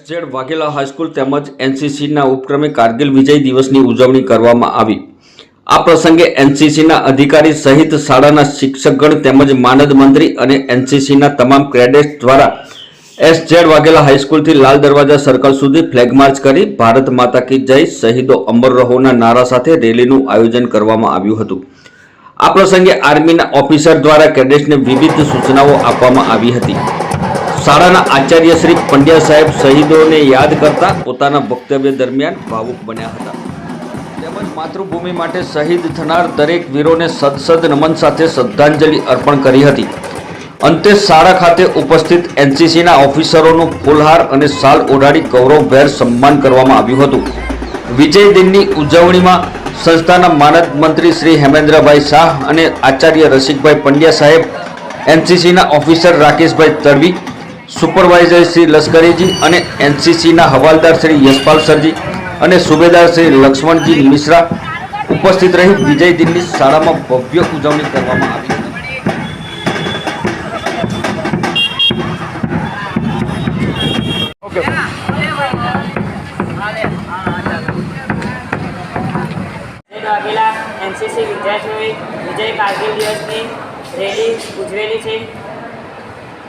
એસ.જેડ. Vaghela high school તેમજ એનસીસીના ઉપક્રમે કારગિલ વિજય દિવસની ઉજવણી કરવામાં આવી। આ પ્રસંગે એનસીસીના અધિકારી સહિત શાળાના શિક્ષકગણ તેમજ માનદ મંત્રી અને એનસીસીના તમામ કેડેટ્સ દ્વારા એસ.જેડ. વાઘેલા હાઈસ્કૂલથી લાલ દરવાજા સર્કલ સુધી ફ્લેગ માર્ચ કરી ભારત માતા કી જય, શહીદો અમર રહોના નારા સાથે રેલીનું આયોજન કરવામાં આવ્યું હતું। આ પ્રસંગે આર્મીના ઓફિસર દ્વારા કેડેટ્સને વિવિધ સૂચનાઓ આપવામાં આવી હતી। શાળાના આચાર્ય શ્રી પંડ્યા સાહેબ શહીદોને યાદ કરતા પોતાના વક્તવ્ય દરમિયાન ભાવુક બન્યા હતા તેમજ માતૃભૂમિ માટે શહીદ થનાર દરેક વીરોને સદસદ નમન સાથે શ્રદ્ધાંજલિ અર્પણ કરી હતી। અંતે શાળા ખાતે ઉપસ્થિત એનસીસીના ઓફિસરોનું ફૂલહાર અને શાલ ઓઢાડી ગૌરવભેર સન્માન કરવામાં આવ્યું હતું। વિજય દિનની ઉજવણીમાં સંસ્થાના માનદ મંત્રી શ્રી હેમેન્દ્રભાઈ શાહ અને આચાર્ય રસિકભાઈ પંડ્યા સાહેબ, એનસીસીના ઓફિસર રાકેશભાઈ તડવી, સુપરવાઇઝર શ્રી લશ્કરીજી અને એનસીસીના હવાલદાર શ્રી યશપાલ સરજી અને સુબેદાર શ્રી લક્ષ્મણજી મિશ્રા ઉપસ્થિત રહી વિજય દિનની શાળામાં ભવ્ય ઉજવણી કરવામાં આવી। વાઘેલા એનસીસી વિદ્યાર્થીઓએ વિજય કારગિલ દિવસની રેલી ઉજવેલી છે।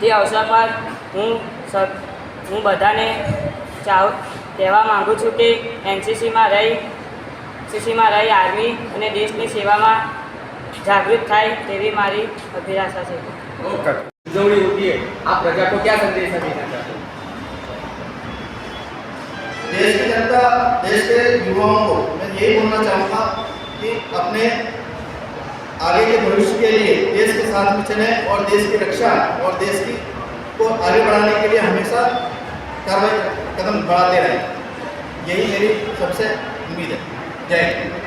તે અવસર પર હું બધાને કહેવા માગું છું કે એનસીસીમાં રહી આર્મી અને દેશની સેવામાં જાગૃત થાય તેવી મારી અભિલાષા છે। उजवनी होती है, आप प्रजा को क्या संदेश देना चाहते हैं? देश की जनता, देश के युवाओं को मैं यही बोलना चाहूँगा कि अपने आगे के भविष्य के लिए देश के साथ में चलें और देश की रक्षा और देश की को आगे बढ़ाने के लिए हमेशा कार्रवाई कदम बढ़ाते रहें। यही मेरी सबसे उम्मीद है। जय हिंद।